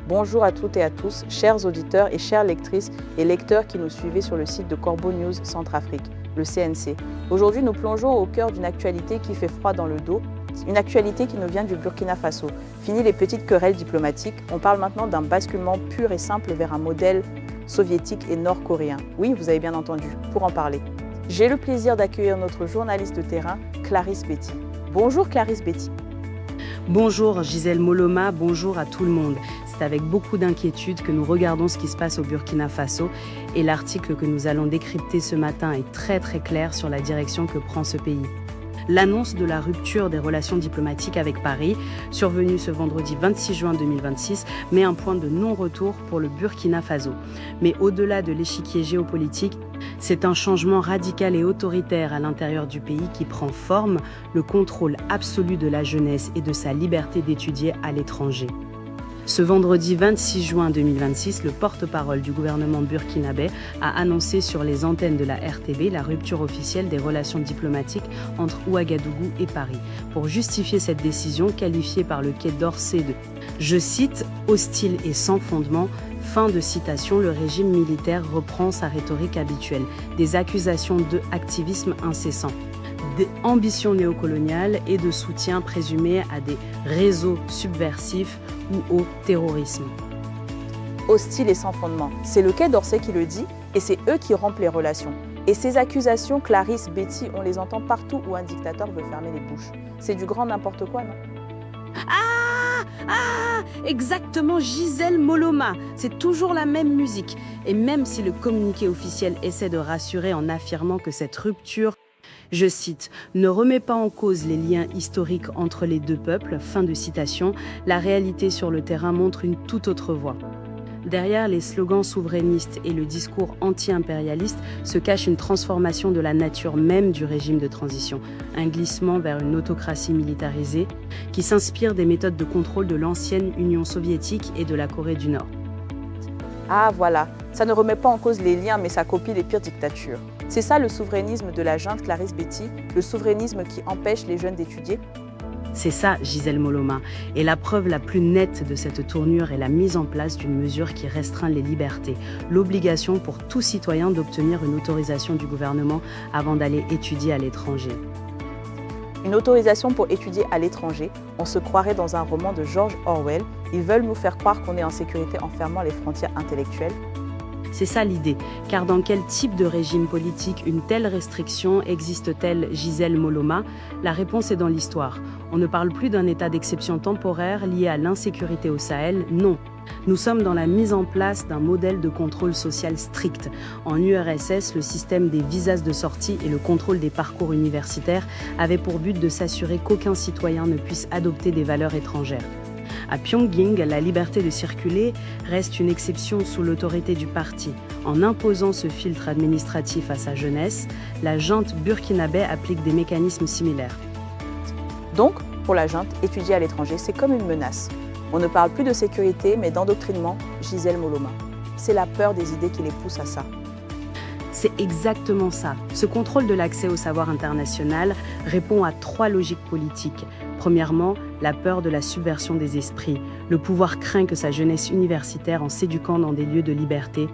Bonjour à toutes et à tous, chers auditeurs et chères lectrices et lecteurs qui nous suivez sur le site de Corbeau News Centrafrique, le CNC. Aujourd'hui, nous plongeons au cœur d'une actualité qui fait froid dans le dos, une actualité qui nous vient du Burkina Faso. Fini les petites querelles diplomatiques, on parle maintenant d'un basculement pur et simple vers un modèle soviétique et nord-coréen. Oui, vous avez bien entendu, pour en parler. J'ai le plaisir d'accueillir notre journaliste de terrain, Clarisse Betty. Bonjour Clarisse Betty. Bonjour Gisèle Moloma, bonjour à tout le monde. C'est avec beaucoup d'inquiétude que nous regardons ce qui se passe au Burkina Faso et l'article que nous allons décrypter ce matin est très clair sur la direction que prend ce pays. L'annonce de la rupture des relations diplomatiques avec Paris, survenue ce vendredi 26 juin 2026, met un point de non-retour pour le Burkina Faso. Mais au-delà de l'échiquier géopolitique, c'est un changement radical et autoritaire à l'intérieur du pays qui prend forme, le contrôle absolu de la jeunesse et de sa liberté d'étudier à l'étranger. Ce vendredi 26 juin 2026, le porte-parole du gouvernement burkinabé a annoncé sur les antennes de la RTB la rupture officielle des relations diplomatiques entre Ouagadougou et Paris, pour justifier cette décision qualifiée par le Quai d'Orsay de, je cite, « hostile et sans fondement ». Fin de citation, le régime militaire reprend sa rhétorique habituelle, des accusations de activisme incessant, d'ambition néocoloniale et de soutien présumé à des réseaux subversifs ou au terrorisme. Hostile et sans fondement, c'est le Quai d'Orsay qui le dit et c'est eux qui rompent les relations. Et ces accusations, Clarisse Betty, on les entend partout où un dictateur veut fermer les bouches. C'est du grand n'importe quoi, non ? Exactement, Gisèle Moloma. C'est toujours la même musique. Et même si le communiqué officiel essaie de rassurer en affirmant que cette rupture, je cite, ne remet pas en cause les liens historiques entre les deux peuples, fin de citation, la réalité sur le terrain montre une toute autre voie. Derrière les slogans souverainistes et le discours anti-impérialiste se cache une transformation de la nature même du régime de transition, un glissement vers une autocratie militarisée qui s'inspire des méthodes de contrôle de l'ancienne Union soviétique et de la Corée du Nord. Ah voilà, ça ne remet pas en cause les liens mais ça copie les pires dictatures. C'est ça le souverainisme de la junte Clarisse Betty, le souverainisme qui empêche les jeunes d'étudier. C'est ça, Gisèle Moloma. Et la preuve la plus nette de cette tournure est la mise en place d'une mesure qui restreint les libertés, l'obligation pour tout citoyen d'obtenir une autorisation du gouvernement avant d'aller étudier à l'étranger. Une autorisation pour étudier à l'étranger, on se croirait dans un roman de George Orwell. Ils veulent nous faire croire qu'on est en sécurité en fermant les frontières intellectuelles. C'est ça l'idée, car dans quel type de régime politique une telle restriction existe-t-elle, Gisèle Moloma? La réponse est dans l'histoire. On ne parle plus d'un état d'exception temporaire lié à l'insécurité au Sahel, non. Nous sommes dans la mise en place d'un modèle de contrôle social strict. En URSS, le système des visas de sortie et le contrôle des parcours universitaires avaient pour but de s'assurer qu'aucun citoyen ne puisse adopter des valeurs étrangères. À Pyongyang, la liberté de circuler reste une exception sous l'autorité du parti. En imposant ce filtre administratif à sa jeunesse, la junte burkinabé applique des mécanismes similaires. Donc, pour la junte, étudier à l'étranger, c'est comme une menace. On ne parle plus de sécurité, mais d'endoctrinement, Gisèle Moloma. C'est la peur des idées qui les pousse à ça. C'est exactement ça. Ce contrôle de l'accès au savoir international répond à 3 logiques politiques. Premièrement, la peur de la subversion des esprits. Le pouvoir craint que sa jeunesse universitaire, en s'éduquant dans des lieux de liberté,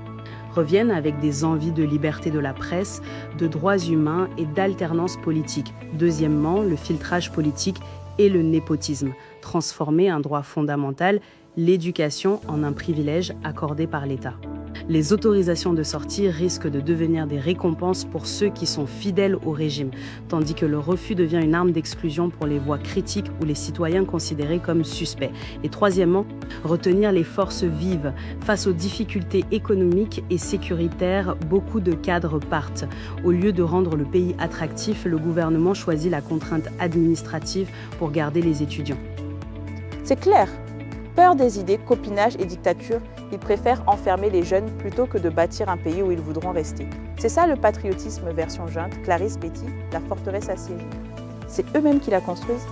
revienne avec des envies de liberté de la presse, de droits humains et d'alternance politique. Deuxièmement, le filtrage politique et le népotisme. Transformer un droit fondamental, l'éducation, en un privilège accordé par l'État. Les autorisations de sortie risquent de devenir des récompenses pour ceux qui sont fidèles au régime, tandis que le refus devient une arme d'exclusion pour les voix critiques ou les citoyens considérés comme suspects. Et troisièmement, retenir les forces vives. Face aux difficultés économiques et sécuritaires, beaucoup de cadres partent. Au lieu de rendre le pays attractif, le gouvernement choisit la contrainte administrative pour garder les étudiants. C'est clair. Peur des idées, copinage et dictature, ils préfèrent enfermer les jeunes plutôt que de bâtir un pays où ils voudront rester. C'est ça le patriotisme version junte, Clarisse Betty, la forteresse assiégée. C'est eux-mêmes qui la construisent.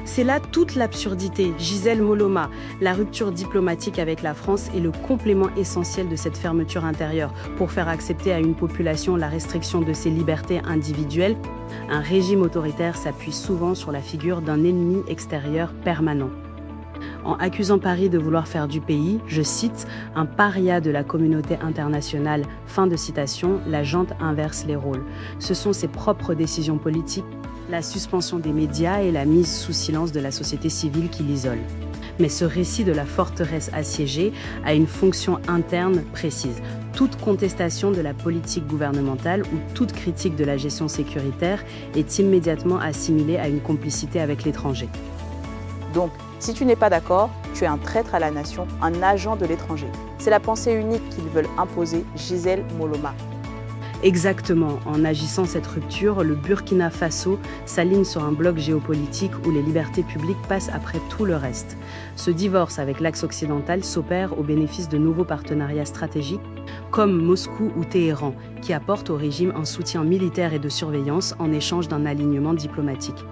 C'est là toute l'absurdité, Gisèle Moloma. La rupture diplomatique avec la France est le complément essentiel de cette fermeture intérieure pour faire accepter à une population la restriction de ses libertés individuelles. Un régime autoritaire s'appuie souvent sur la figure d'un ennemi extérieur permanent. En accusant Paris de vouloir faire du pays, je cite, « un paria de la communauté internationale », fin de citation, la junte inverse les rôles. Ce sont ses propres décisions politiques, la suspension des médias et la mise sous silence de la société civile qui l'isole. Mais ce récit de la forteresse assiégée a une fonction interne précise. Toute contestation de la politique gouvernementale ou toute critique de la gestion sécuritaire est immédiatement assimilée à une complicité avec l'étranger. Donc, si tu n'es pas d'accord, tu es un traître à la nation, un agent de l'étranger. C'est la pensée unique qu'ils veulent imposer, Gisèle Moloma. Exactement, en agissant cette rupture, le Burkina Faso s'aligne sur un bloc géopolitique où les libertés publiques passent après tout le reste. Ce divorce avec l'axe occidental s'opère au bénéfice de nouveaux partenariats stratégiques comme Moscou ou Téhéran, qui apportent au régime un soutien militaire et de surveillance en échange d'un alignement diplomatique.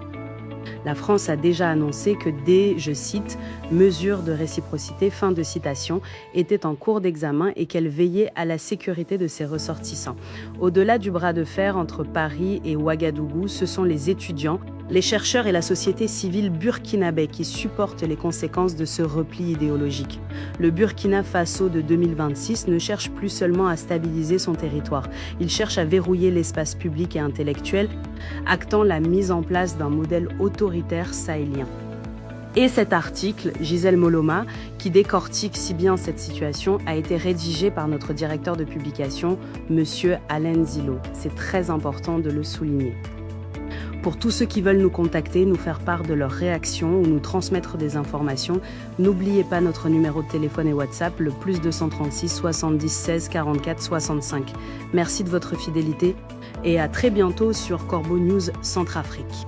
La France a déjà annoncé que des, je cite, « mesures de réciprocité », fin de citation, étaient en cours d'examen et qu'elle veillait à la sécurité de ses ressortissants. Au-delà du bras de fer entre Paris et Ouagadougou, ce sont les étudiants, les chercheurs et la société civile burkinabé qui supportent les conséquences de ce repli idéologique. Le Burkina Faso de 2026 ne cherche plus seulement à stabiliser son territoire, il cherche à verrouiller l'espace public et intellectuel, actant la mise en place d'un modèle autoritaire sahélien. Et cet article, Gisèle Moloma, qui décortique si bien cette situation, a été rédigé par notre directeur de publication, Monsieur Alain Zilo. C'est très important de le souligner. Pour tous ceux qui veulent nous contacter, nous faire part de leurs réactions ou nous transmettre des informations, n'oubliez pas notre numéro de téléphone et WhatsApp, le +236 70 16 44 65. Merci de votre fidélité et à très bientôt sur Corbeau News Centrafrique.